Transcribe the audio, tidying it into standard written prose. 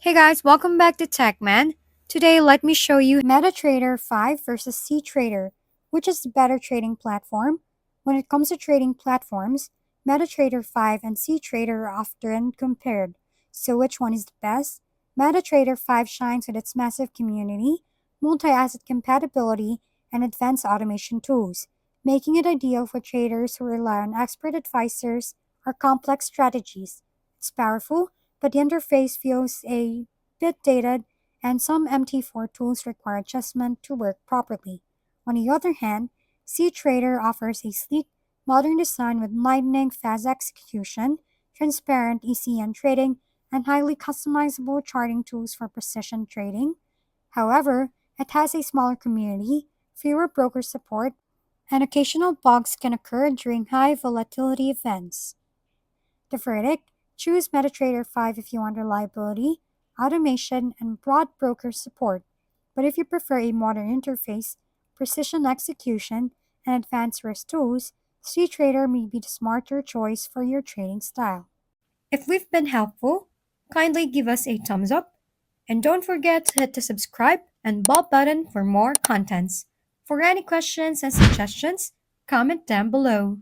Hey guys, welcome back to TechMan. Today, let me show you MetaTrader5 versus cTrader, which is the better trading platform. When it comes to trading platforms, MetaTrader5 and cTrader are often compared. So which one is the best? MetaTrader5 shines with its massive community, multi-asset compatibility, and advanced automation tools, making it ideal for traders who rely on expert advisors or complex strategies. It's powerful, but the interface feels a bit dated, and some MT4 tools require adjustment to work properly. On the other hand, cTrader offers a sleek, modern design with lightning fast execution, transparent ECN trading, and highly customizable charting tools for precision trading. However, it has a smaller community, fewer broker support, and occasional bugs can occur during high volatility events. The verdict: choose MetaTrader 5 if you want reliability, automation, and broad broker support. But if you prefer a modern interface, precision execution, and advanced risk tools, cTrader may be the smarter choice for your trading style. If we've been helpful, kindly give us a thumbs up, and don't forget to hit the subscribe and bell button for more contents. For any questions and suggestions, comment down below.